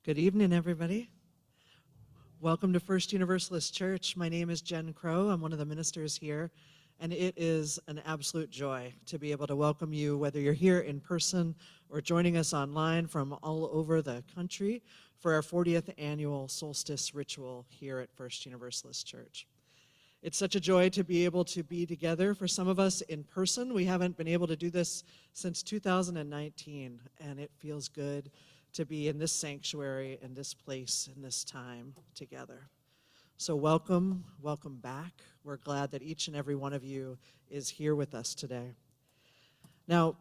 Good evening, everybody. Welcome to First Universalist Church. My name is Jen Crow. I'm one of the ministers here, and it is an absolute joy to be able to welcome you, whether you're here in person or joining us online from all over the country for our 40th annual Solstice Ritual here at First Universalist Church. It's such a joy to be able to be together. For some of us in person, we haven't been able to do this since 2019, and it feels good to be in this sanctuary, in this place, in this time together. So welcome back. We're glad that each and every one of you is here with us today. Now,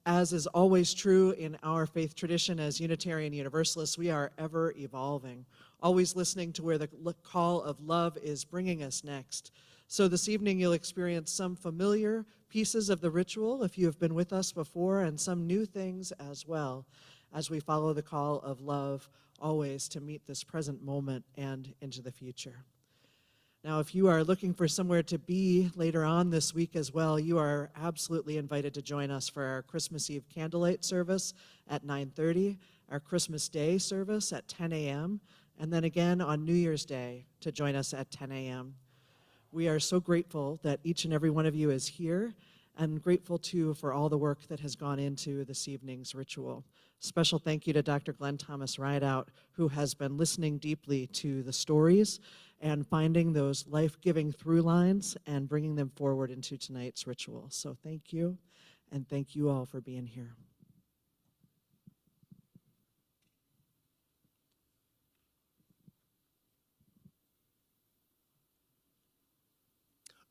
as is always true in our faith tradition as Unitarian Universalists, we are ever evolving, always listening to where the call of love is bringing us next. So this evening you'll experience some familiar pieces of the ritual if you have been with us before, and some new things as well, as we follow the call of love always to meet this present moment and into the future. Now, if you are looking for somewhere to be later on this week as well, you are absolutely invited to join us for our Christmas Eve candlelight service at 9:30, our Christmas Day service at 10 a.m., and then again on New Year's Day to join us at 10 a.m. We are so grateful that each and every one of you is here, and grateful too for all the work that has gone into this evening's ritual. Special thank you to Dr. Glenn Thomas Rideout, who has been listening deeply to the stories and finding those life-giving through lines and bringing them forward into tonight's ritual. So thank you, and thank you all for being here.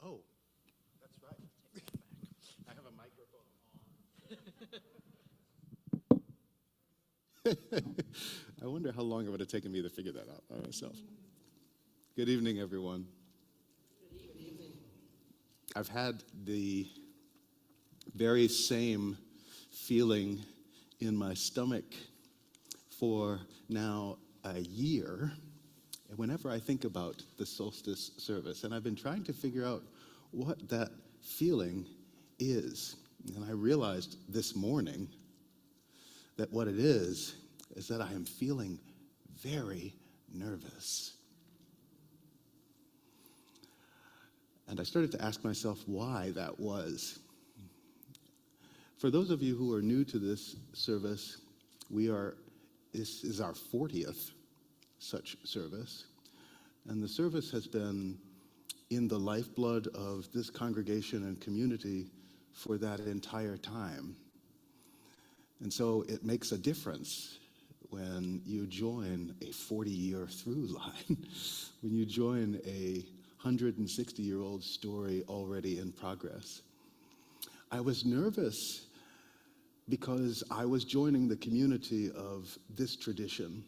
Oh, that's right. I have a microphone on. I wonder how long it would have taken me to figure that out by myself. Good evening, everyone. Good evening. I've had the very same feeling in my stomach for now a year whenever I think about the solstice service. And I've been trying to figure out what that feeling is. And I realized this morning that what it is that I am feeling very nervous. And I started to ask myself why that was. For those of you who are new to this service, this is our 40th such service. And the service has been in the lifeblood of this congregation and community for that entire time. And so it makes a difference when you join a 40-year through line, when you join a 160-year-old story already in progress. I was nervous because I was joining the community of this tradition,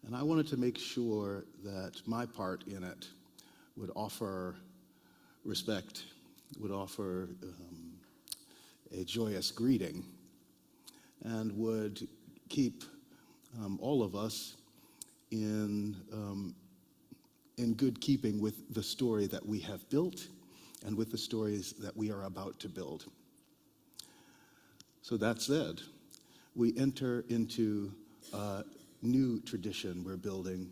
and I wanted to make sure that my part in it would offer respect, would offer a joyous greeting, and would keep all of us in good keeping with the story that we have built and with the stories that we are about to build. So that said, we enter into a new tradition we're building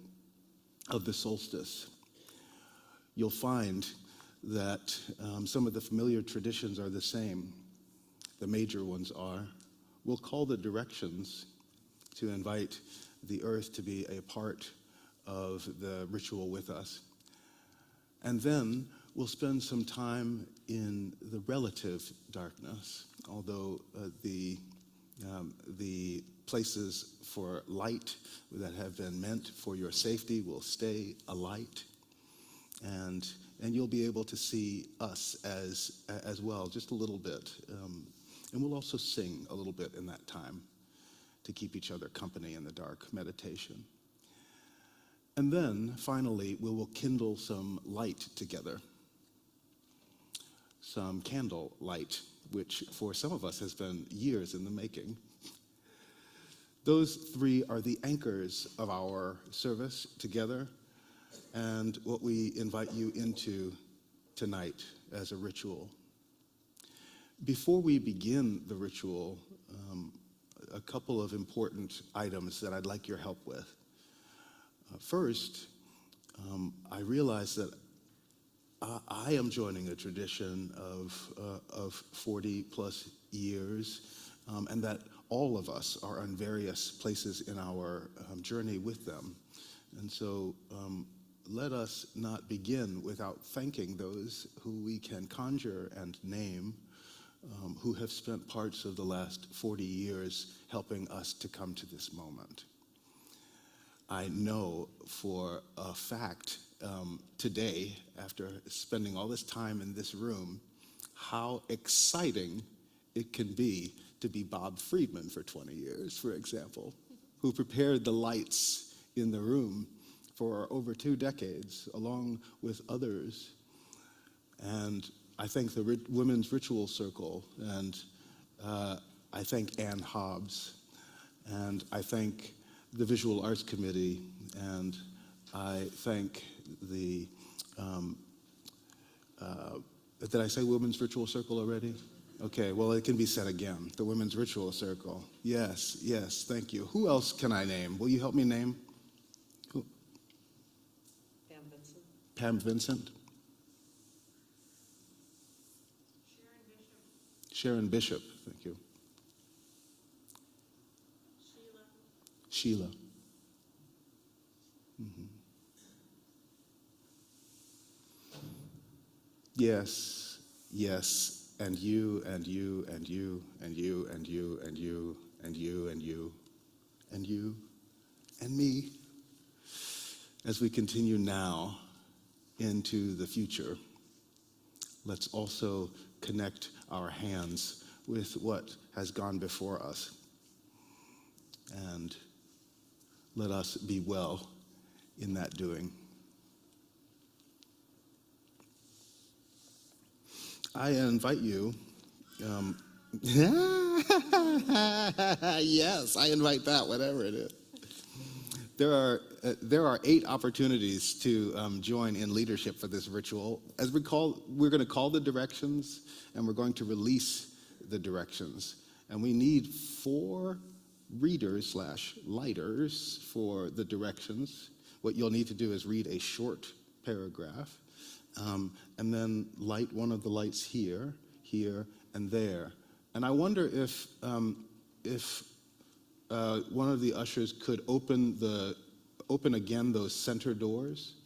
of the solstice. You'll find that some of the familiar traditions are the same. The major ones are. We'll call the directions to invite the earth to be a part of the ritual with us. And then we'll spend some time in the relative darkness, although the places for light that have been meant for your safety will stay alight. And you'll be able to see us as well, just a little bit. And we'll also sing a little bit in that time to keep each other company in the dark meditation. And then, finally, we will kindle some light together. Some candle light, which for some of us has been years in the making. Those three are the anchors of our service together, and what we invite you into tonight as a ritual. Before we begin the ritual, a couple of important items that I'd like your help with. First, I realize that I am joining a tradition of 40 plus years, and that all of us are in various places in our journey with them. And so let us not begin without thanking those who we can conjure and name, who have spent parts of the last 40 years helping us to come to this moment. I know for a fact today, after spending all this time in this room, how exciting it can be to be Bob Friedman for 20 years, for example, who prepared the lights in the room for over 2 decades, along with others. And I thank the Women's Ritual Circle, and I thank Ann Hobbs, and I thank the Visual Arts Committee, and I thank the, did I say Women's Ritual Circle already? Okay, well, it can be said again, the Women's Ritual Circle. Yes, yes, thank you. Who else can I name? Will you help me name? Who? Pam Vincent. Pam Vincent? Sharon Bishop, thank you. Sheila. Mm-hmm. Yes, yes, and you, and you, and you, and you, and you, and you, and you, and you, and you, and me. As we continue now into the future, let's also connect our hands with what has gone before us. And let us be well in that doing. I invite you, yes, I invite that, whatever it is. There are 8 opportunities to join in leadership for this ritual. As we're going to call the directions, and we're going to release the directions. And we need 4 readers/lighters for the directions. What you'll need to do is read a short paragraph, and then light one of the lights here, here, and there. And I wonder if one of the ushers could open again those center doors,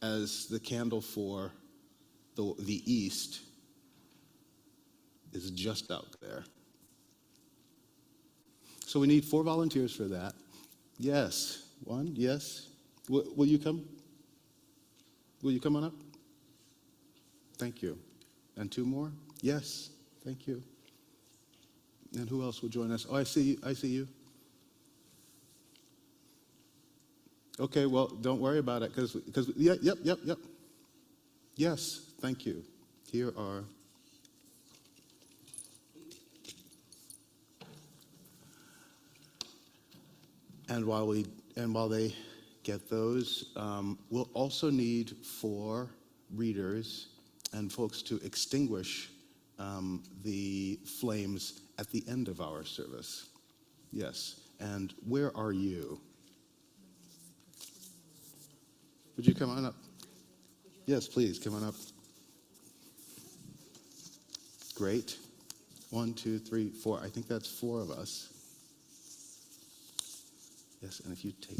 as the candle for the east is just out there. So we need 4 volunteers for that. Yes, 1, yes. Will you come? Will you come on up? Thank you. And 2 more? Yes, thank you. And who else will join us? Oh, I see you. Okay, well, don't worry about it, because yep. Yes, thank you. Here are. And while they get those, we'll also need 4 readers and folks to extinguish the flames at the end of our service. Yes, and where are you? Would you come on up? Yes, please, come on up. Great. 1, 2, 3, 4. I think that's 4 of us. Yes, and if you take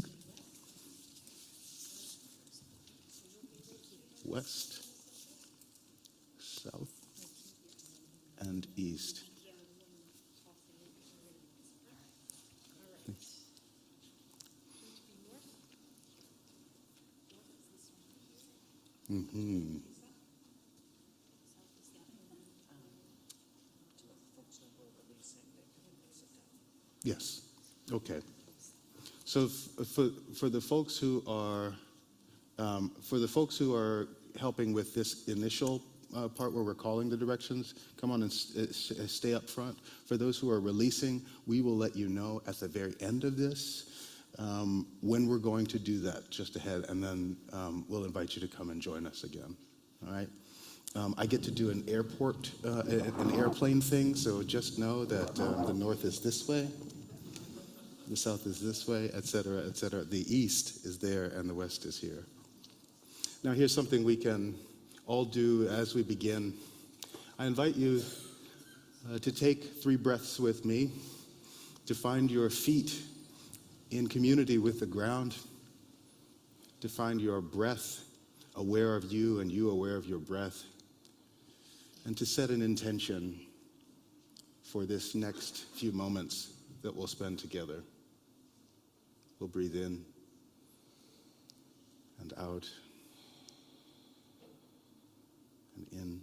west, south, and east. Mm-hmm. Yes. Okay. So for the folks who are helping with this initial part where we're calling the directions, come on and stay up front. For those who are releasing, we will let you know at the very end of this when we're going to do that, just ahead, and then we'll invite you to come and join us again. All right. I get to do an airplane thing, so just know that the north is this way. the south is this way, etc., etc. The east is there and the west is here. Now here's something we can all do as we begin. I invite you to take 3 breaths with me, to find your feet in community with the ground, to find your breath aware of you and you aware of your breath, and to set an intention for this next few moments that we'll spend together. We'll breathe in and out and in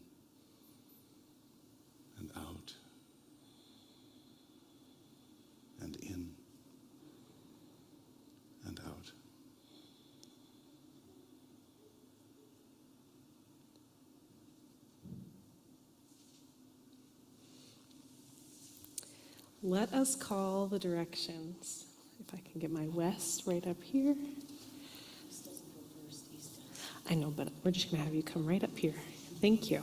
and out and in and out. Let us call the directions. If I can get my west right up here. I know, but we're just going to have you come right up here. Thank you.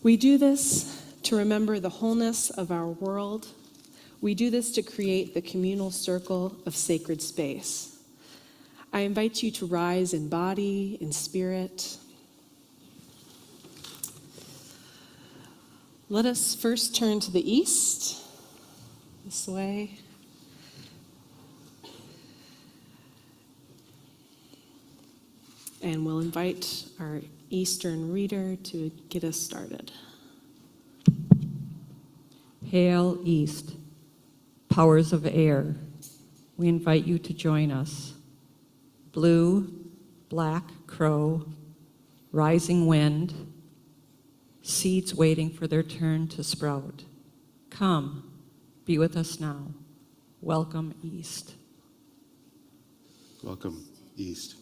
We do this to remember the wholeness of our world. We do this to create the communal circle of sacred space. I invite you to rise in body, in spirit. Let us first turn to the east, this way. And we'll invite our Eastern reader to get us started. Hail East, powers of air, we invite you to join us. Blue, black crow, rising wind, seeds waiting for their turn to sprout. Come, be with us now. Welcome East. Welcome, East.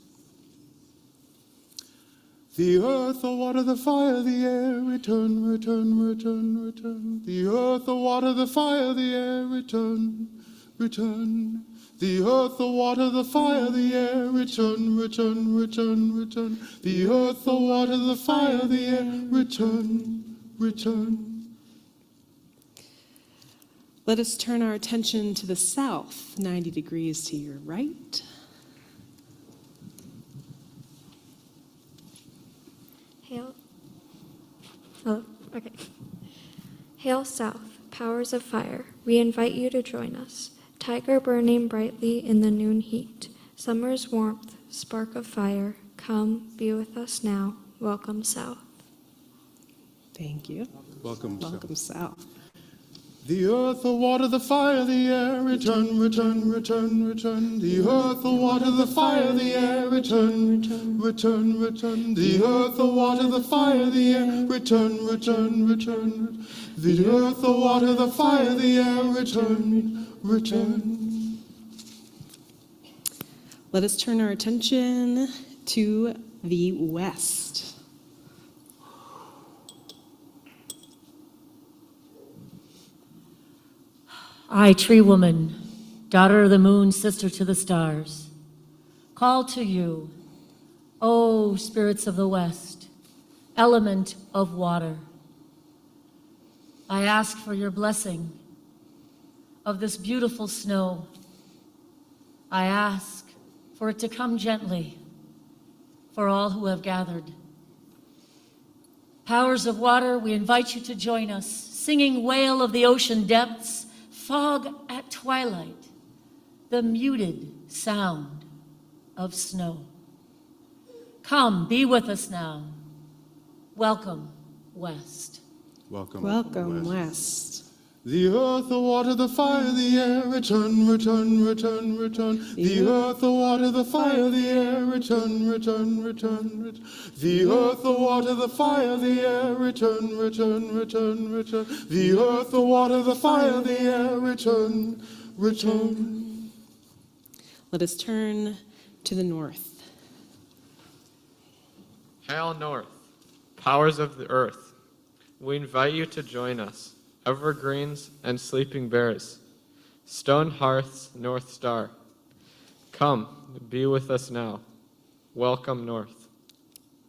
The earth, the water, the fire, the air, return, return, return, return. The earth, the water, the fire, the air, return, return. The earth, the water, the fire, the air, return, return, return, return. The earth, the water, the fire, the air, return, return. Let us turn our attention to the south, 90 degrees to your right. Hail. Oh, okay. Hail South, powers of fire, we invite you to join us. Tiger burning brightly in the noon heat. Summer's warmth, spark of fire, come, be with us now. Welcome South. Thank you. Welcome, Welcome south. The earth, the water, the fire, the air, return, return, return, return. The earth, the water, the fire, the air, return, return, return. The earth, the water, the fire, the air, return, return, return. The earth, the water, the fire, the air, return, return. Let us turn our attention to the west. I, tree woman, daughter of the moon, sister to the stars, call to you, O spirits of the west, element of water. I ask for your blessing of this beautiful snow. I ask for it to come gently for all who have gathered. Powers of water, we invite you to join us, singing wail of the ocean depths, fog at twilight, the muted sound of snow. Come, be with us now. Welcome, West. Welcome, Welcome west. The earth, the water, the fire, the air, return, return, return, return. The earth, the water, the fire, the air, return, return, return, return. The earth, the water, the fire, the air, return, return, return, return. The earth, the water, the fire, the air, return, return. Let us turn to the north. Hail North, powers of the earth, we invite you to join us, evergreens and sleeping bears, stone hearths, North Star. Come, be with us now. Welcome North.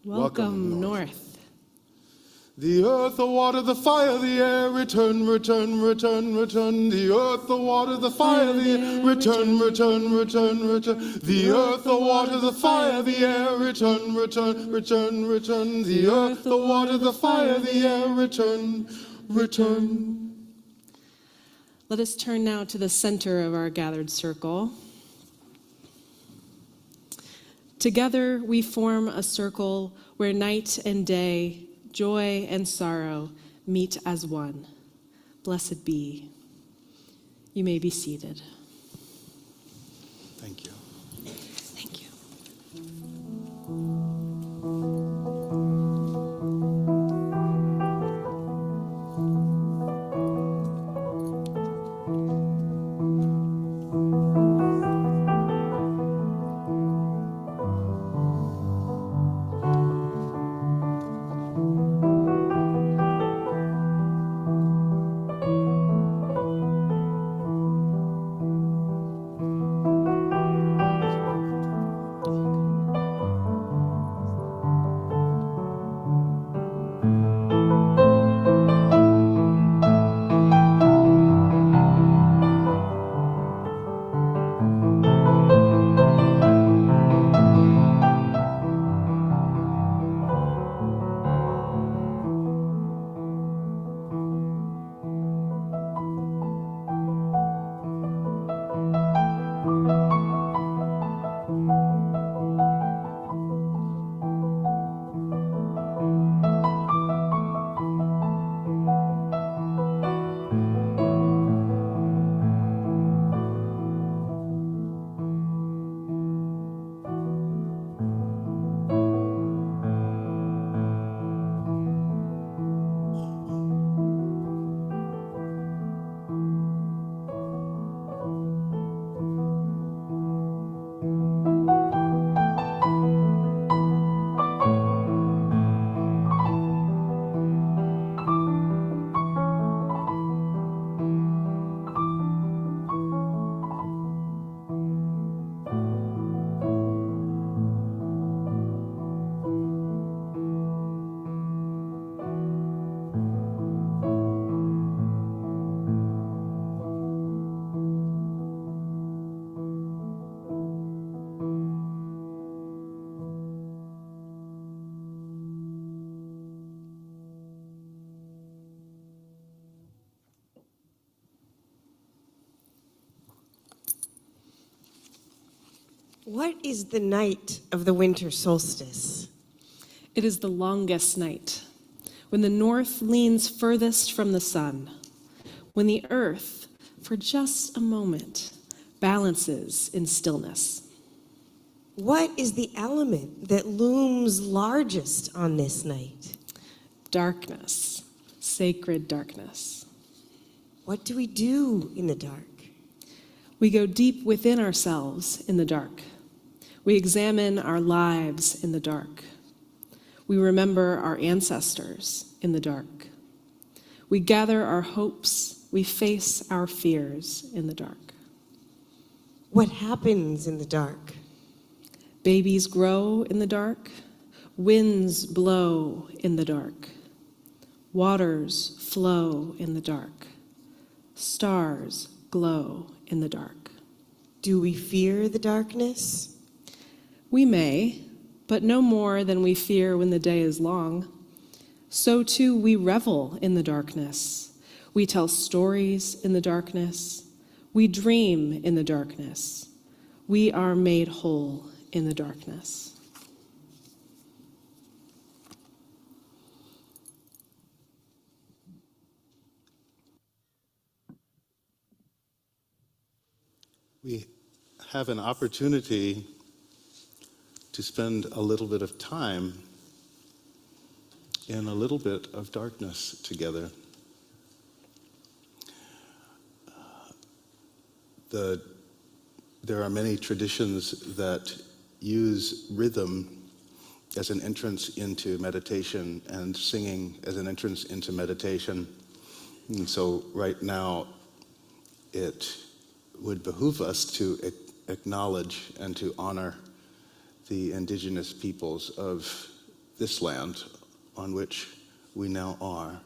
Welcome north. The earth, the water, the fire, the air, return, return, return, return. The earth, the water, the fire, the air, return, return, return, return. The earth, the water, the fire, the air, return, return, return, return. The earth, the water, the fire, the air, return, return. Let us turn now to the center of our gathered circle. Together we form a circle where night and day, joy and sorrow meet as one. Blessed be. You may be seated. Thank you. Thank you. What is the night of the winter solstice? It is the longest night, when the north leans furthest from the sun, when the earth, for just a moment, balances in stillness. What is the element that looms largest on this night? Darkness, sacred darkness. What do we do in the dark? We go deep within ourselves in the dark. We examine our lives in the dark. We remember our ancestors in the dark. We gather our hopes. We face our fears in the dark. What happens in the dark? Babies grow in the dark. Winds blow in the dark. Waters flow in the dark. Stars glow in the dark. Do we fear the darkness? We may, but no more than we fear when the day is long. So too we revel in the darkness. We tell stories in the darkness. We dream in the darkness. We are made whole in the darkness. We have an opportunity to spend a little bit of time in a little bit of darkness together. There are many traditions that use rhythm as an entrance into meditation and singing as an entrance into meditation. And so right now, it would behoove us to acknowledge and to honor the indigenous peoples of this land on which we now are.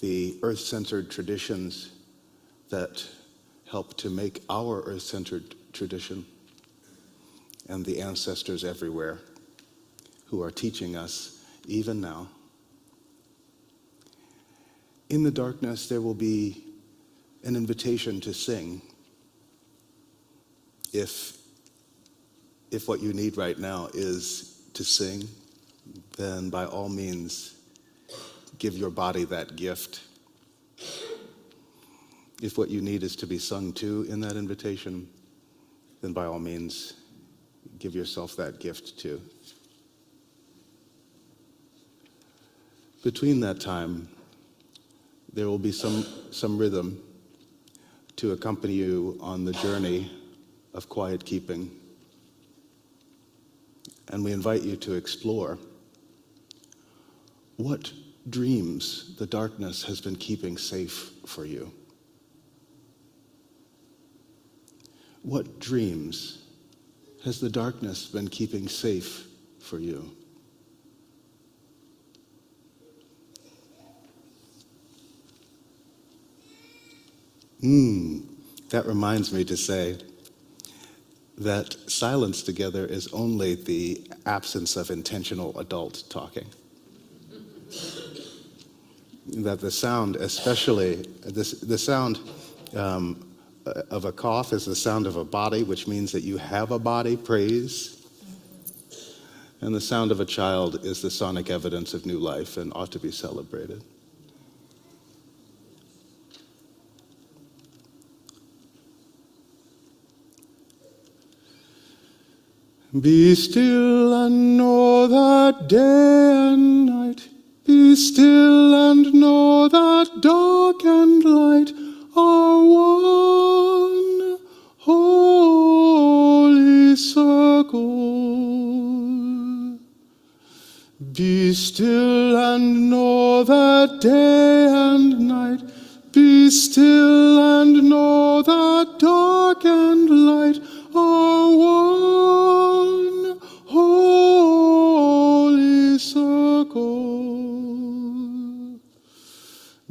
The earth-centered traditions that help to make our earth-centered tradition, and the ancestors everywhere who are teaching us even now. In the darkness, there will be an invitation to sing. If what you need right now is to sing, then by all means, give your body that gift. If what you need is to be sung to in that invitation, then by all means, give yourself that gift too. Between that time, there will be some rhythm to accompany you on the journey of quiet keeping. And we invite you to explore what dreams the darkness has been keeping safe for you. What dreams has the darkness been keeping safe for you? That reminds me to say that silence together is only the absence of intentional adult talking. That the sound, especially the sound of a cough, is the sound of a body, which means that you have a body, praise. And the sound of a child is the sonic evidence of new life and ought to be celebrated. Be still and know that day and night. Be still and know that dark and light are one holy circle. Be still and know that day and night. Be still and know that dark and light are one holy circle.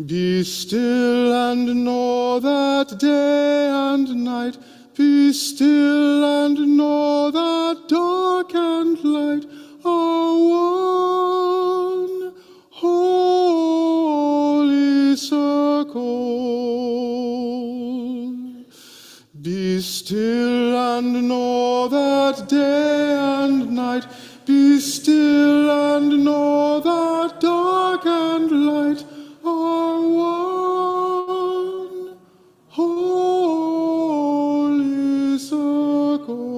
Be still and know that day and night. Be still and know that dark and light are one holy circle. Be still and know that day and night. Be still and know that dark and light are one holy circle.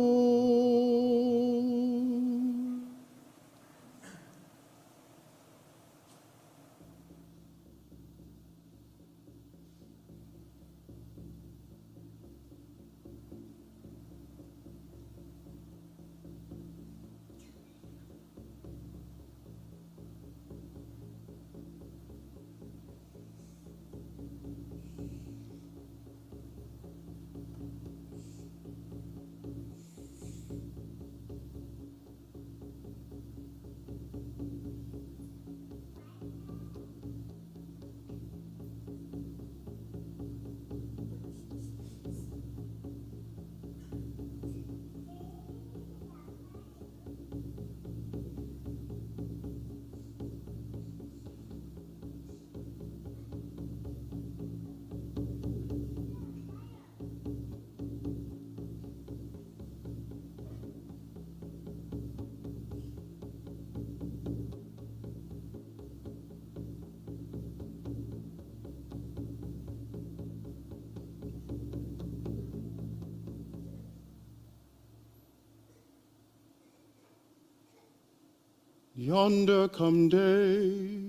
Yonder come day,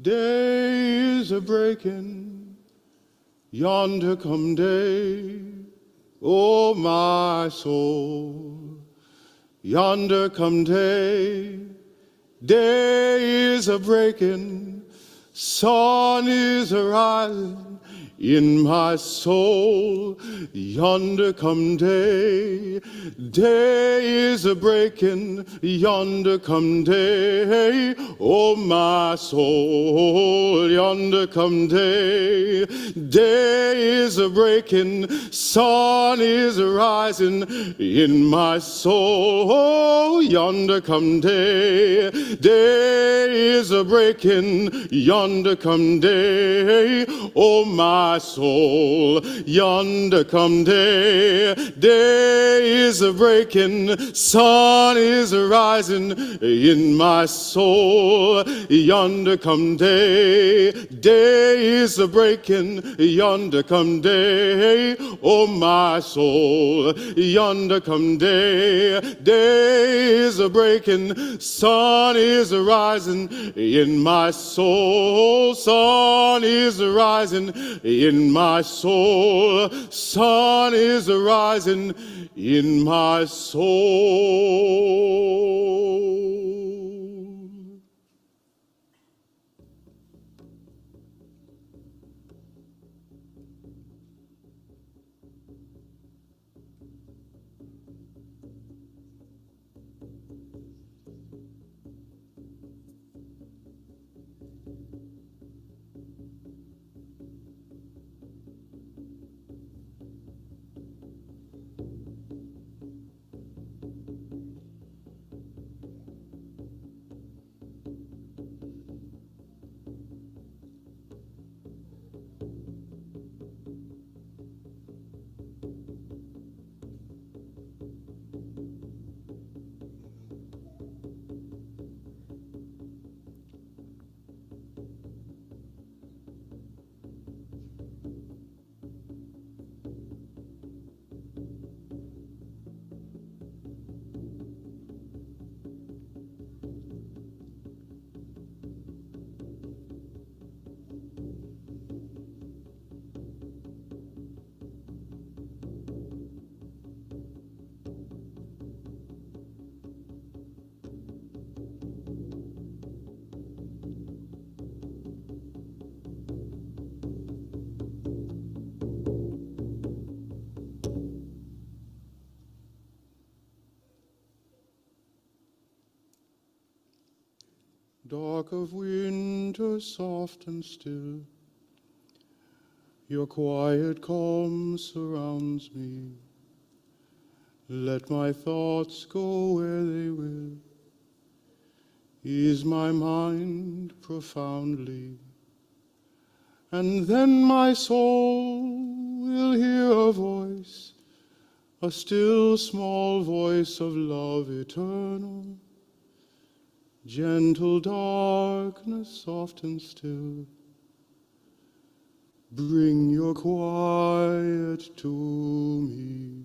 day is a breaking. Yonder come day, oh my soul. Yonder come day, day is a breaking. Sun is a rising, in my soul. Yonder come day, day is a breaking. Yonder come day, oh my soul. Yonder come day, day is a breaking. Sun is a rising in my soul. Oh, yonder come day, day is a breaking. Yonder come day, oh my soul. Yonder come day, day is a breaking. Sun is a rising in my soul. Yonder come day, day is a breaking. Yonder come day, oh my soul. Yonder come day, day is a breaking. Sun is a rising in my soul. Sun is a rising in my soul. Sun is a rising in my soul. Dark of winter, soft and still, your quiet calm surrounds me. Let my thoughts go where they will. Ease my mind profoundly, and then my soul will hear a voice, a still small voice of love eternal. Gentle darkness, soft and still, bring your quiet to me.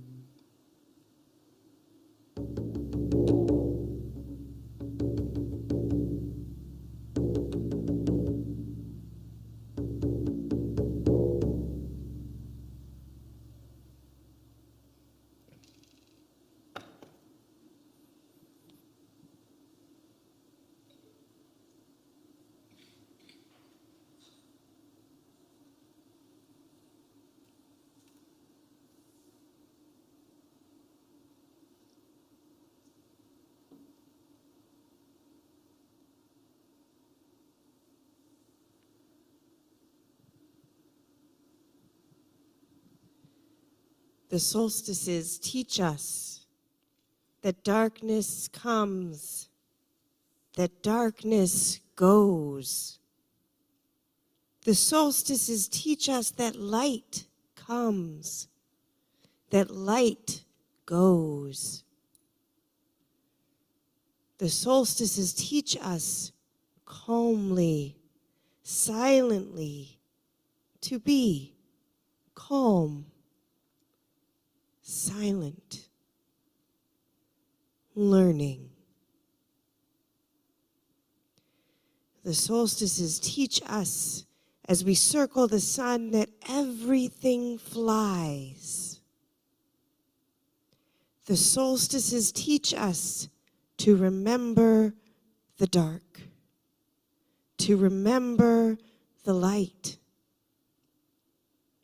The solstices teach us that darkness comes, that darkness goes. The solstices teach us that light comes, that light goes. The solstices teach us calmly, silently, to be calm, silent, learning. The solstices teach us, as we circle the sun, that everything flies. The solstices teach us to remember the dark, to remember the light.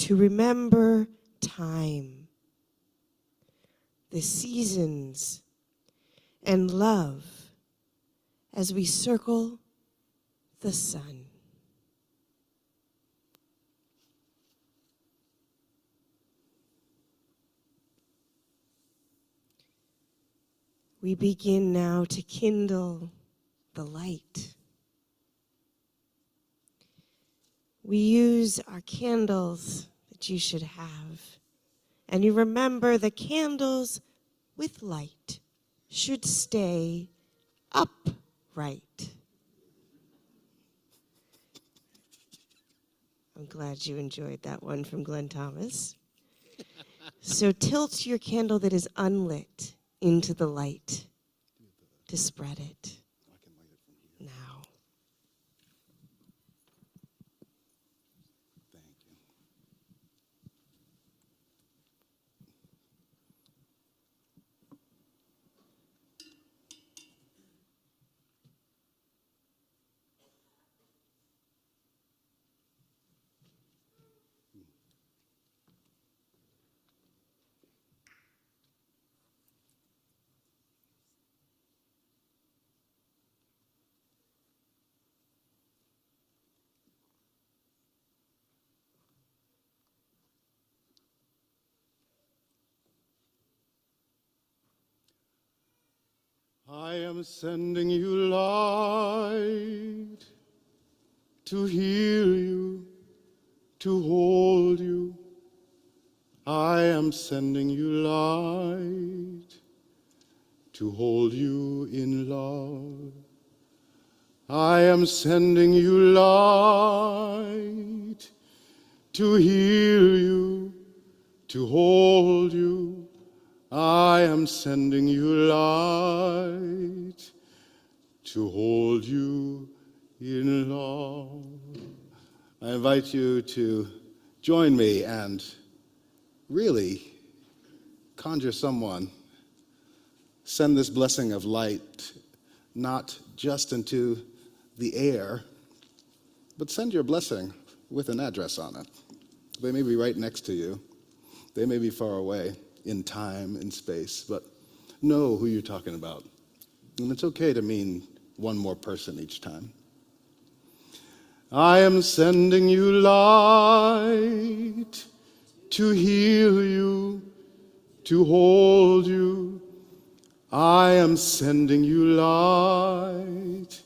to remember time, the seasons, and love as we circle the sun. We begin now to kindle the light. We use our candles that you should have. And you remember the candles with light should stay upright. I'm glad you enjoyed that one from Glenn Thomas. So tilt your candle that is unlit into the light to spread it now. Thank you. I am sending you light to heal you, to hold you. I am sending you light to hold you in love. I am sending you light to heal you, to hold you. I am sending you light to hold you in love. I invite you to join me and really conjure someone. Send this blessing of light not just into the air, but send your blessing with an address on it. They may be right next to you. They may be far away in time and space, but know who you're talking about. And it's okay to mean one more person each time. I am sending you light to heal you, to hold you. I am sending you light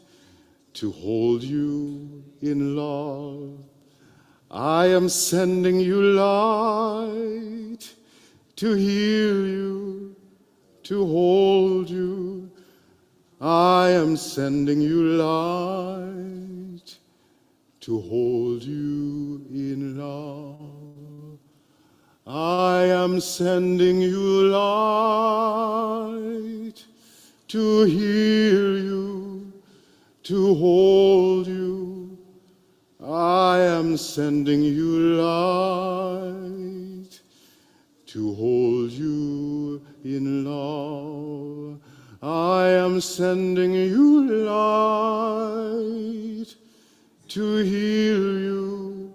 to hold you in love. I am sending you light to heal you, to hold you. I am sending you light to hold you in love. I am sending you light to heal you, to hold you. I am sending you light to hold you in love. I am sending you light to heal you,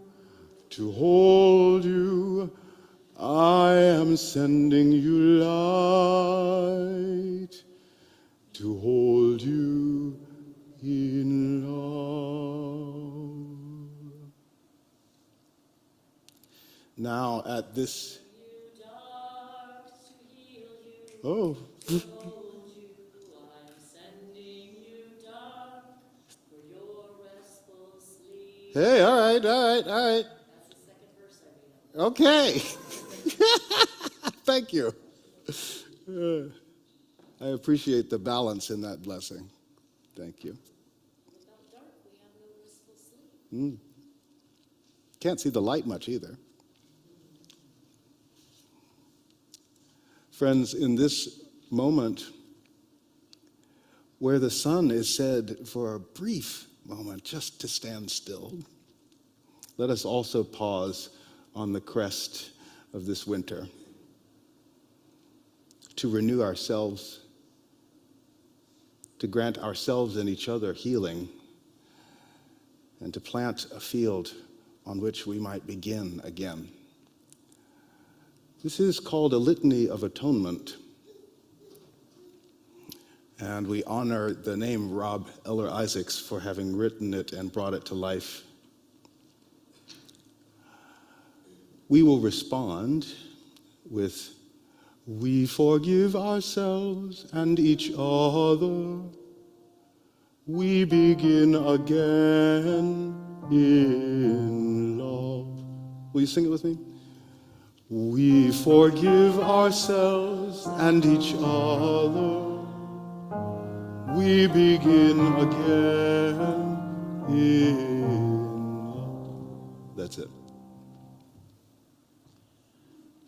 to hold you. I am sending you light to hold you in love. Now at this, oh. Hey, all right. Okay. Thank you. I appreciate the balance in that blessing. Thank you. Can't see the light much either. Friends, in this moment where the sun is said for a brief moment just to stand still, let us also pause on the crest of this winter to renew ourselves, to grant ourselves and each other healing, and to plant a field on which we might begin again. This is called a Litany of Atonement. And we honor the name Rob Eller Isaacs for having written it and brought it to life. We will respond with, "We forgive ourselves and each other. We begin again in love." Will you sing it with me? We forgive ourselves and each other. We begin again in love. That's it.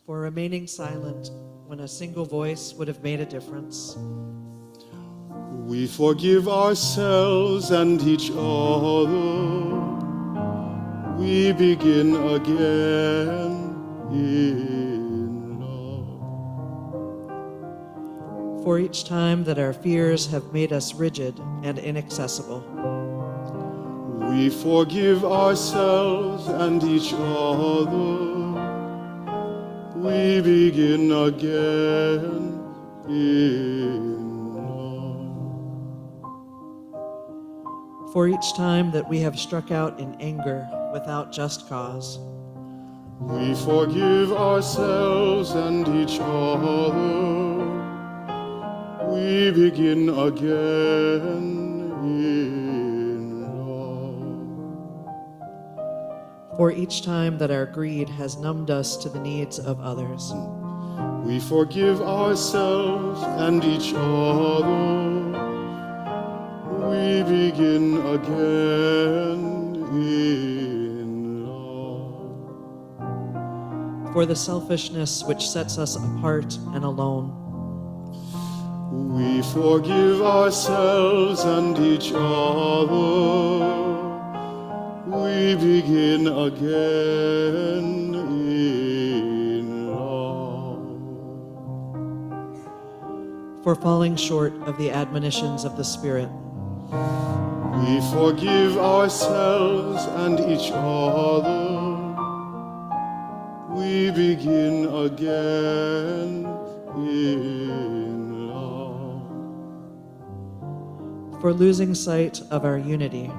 For remaining silent when a single voice would have made a difference. We forgive ourselves and each other. We begin again in love. For each time that our fears have made us rigid and inaccessible. We forgive ourselves and each other. We begin again in love. For each time that we have struck out in anger without just cause. We forgive ourselves and each other. We begin again in love. For each time that our greed has numbed us to the needs of others. We forgive ourselves and each other. We begin again in love. For the selfishness which sets us apart and alone. We forgive ourselves and each other. We begin again in love. For falling short of the admonitions of the Spirit. We forgive ourselves and each other. We begin again in love. For losing sight of our unity.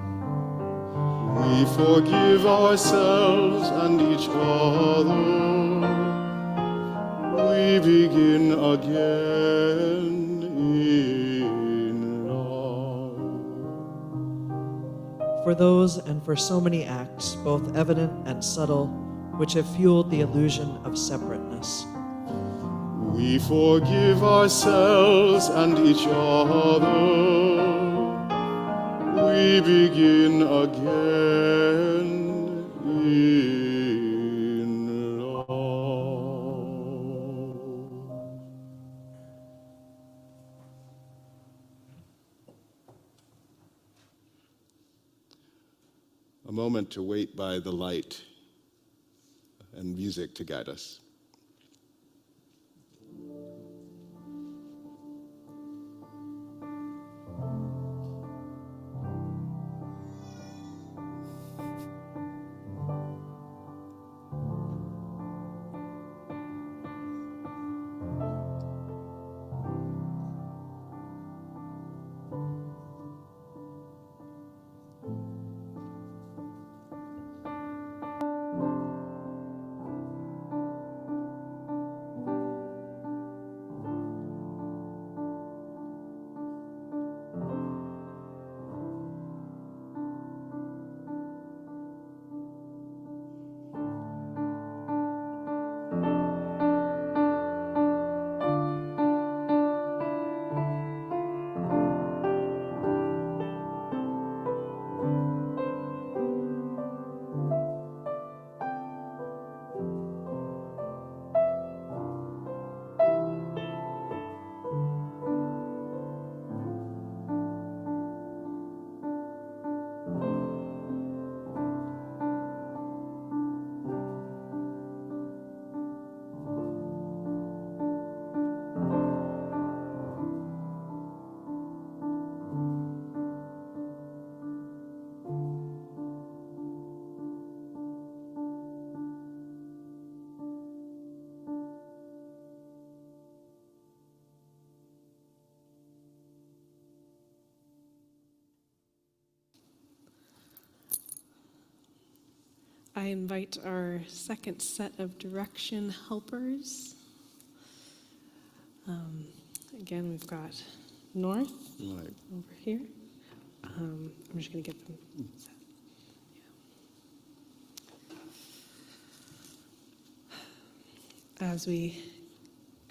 We forgive ourselves and each other. We begin again in love. For those and for so many acts, both evident and subtle, which have fueled the illusion of separateness. We forgive ourselves and each other. We begin again in love. A moment to wait by the light and music to guide us. I invite our second set of direction helpers. Again, we've got north Right. over here. I'm just going to get them set.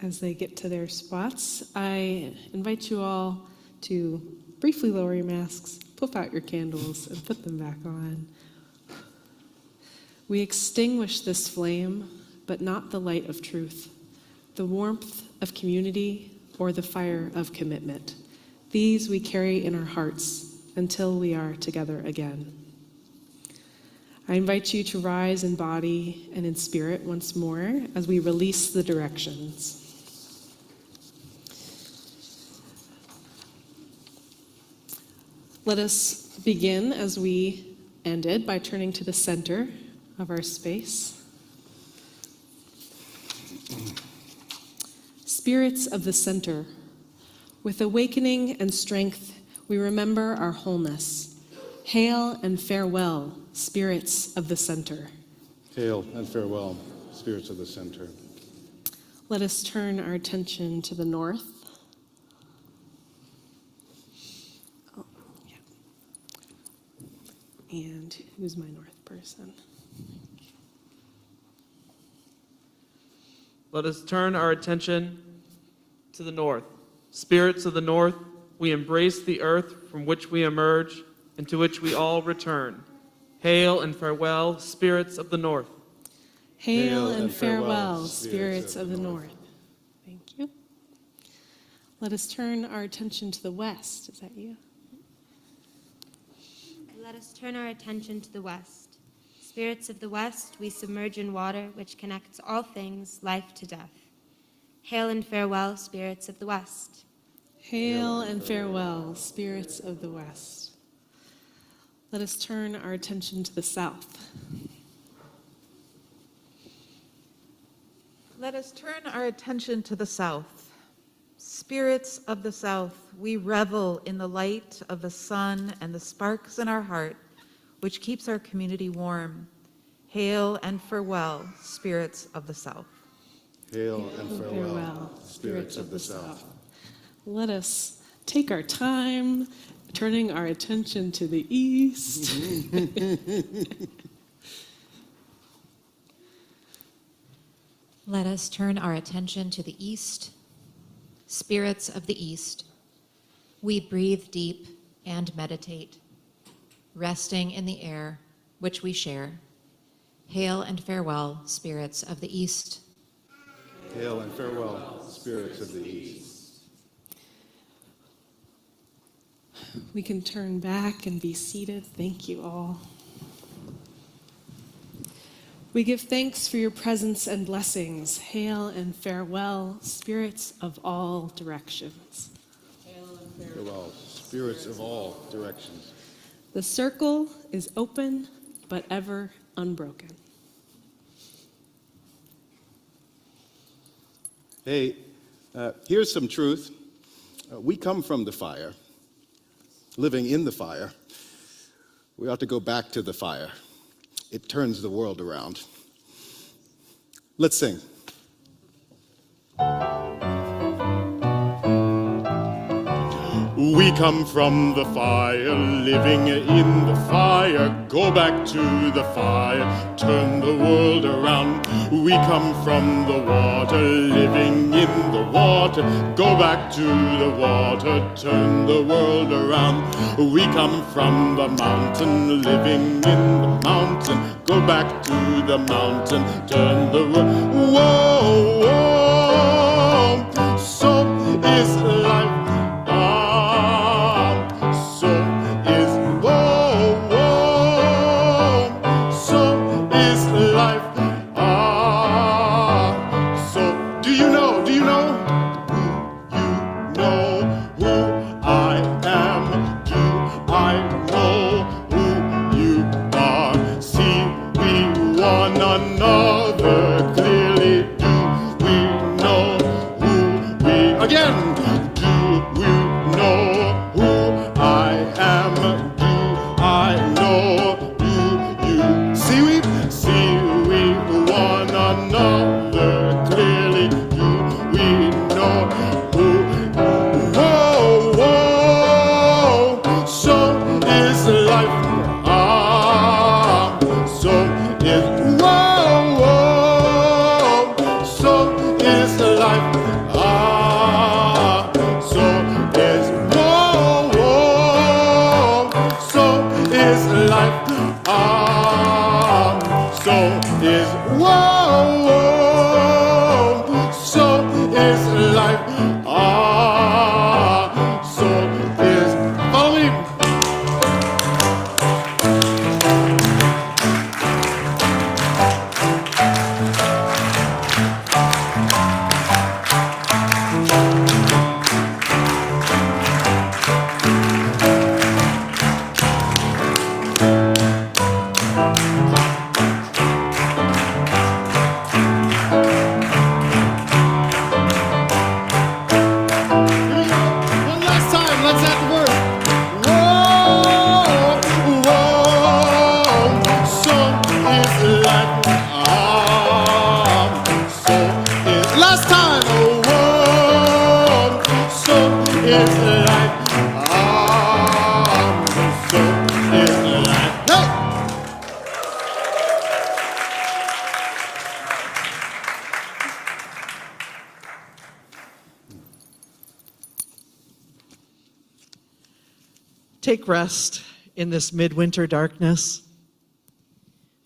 As they get to their spots, I invite you all to briefly lower your masks, puff out your candles, and put them back on. We extinguish this flame, but not the light of truth, the warmth of community, or the fire of commitment. These we carry in our hearts until we are together again. I invite you to rise in body and in spirit once more as we release the directions. Let us begin as we ended by turning to the center of our space. Spirits of the center, with awakening and strength, we remember our wholeness. Hail and farewell, spirits of the center. Hail and farewell, spirits of the center. Let us turn our attention to the north. Oh, yeah. And who's my north person? Let us turn our attention to the north. Spirits of the north, we embrace the earth from which we emerge and to which we all return. Hail and farewell, spirits of the north. Hail and farewell, spirits of the north. Thank you. Let us turn our attention to the west. Is that you? Let us turn our attention to the west. Spirits of the west, we submerge in water which connects all things, life to death. Hail and farewell, spirits of the west. Hail and farewell, spirits of the west. Let us turn our attention to the south. Let us turn our attention to the south. Spirits of the south, we revel in the light of the sun and the sparks in our heart, which keeps our community warm. Hail and farewell, spirits of the south. Hail and farewell, spirits of the south. Let us take our time, turning our attention to the east. Let us turn our attention to the east. Spirits of the east, we breathe deep and meditate, resting in the air which we share. Hail and farewell, spirits of the east. Hail and farewell, spirits of the east. We can turn back and be seated. Thank you all. We give thanks for your presence and blessings. Hail and farewell, spirits of all directions. Farewell, spirits of all directions. The circle is open, but ever unbroken. Hey, here's some truth. We come from the fire, living in the fire. We ought to go back to the fire. It turns the world around. Let's sing. We come from the fire, living in the fire. Go back to the fire, turn the world around. We come from the water, living in the water. Go back to the water, turn the world around. We come from the mountain, living in the mountain. Go back to the mountain, turn the world. Whoa, whoa, so is life. Take rest in this midwinter darkness.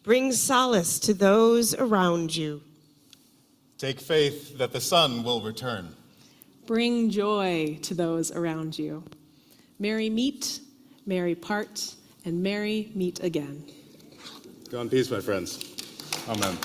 Bring solace to those around you. Take faith that the sun will return. Bring joy to those around you. Merry meet, merry part, and merry meet again. Go in peace, my friends. Amen.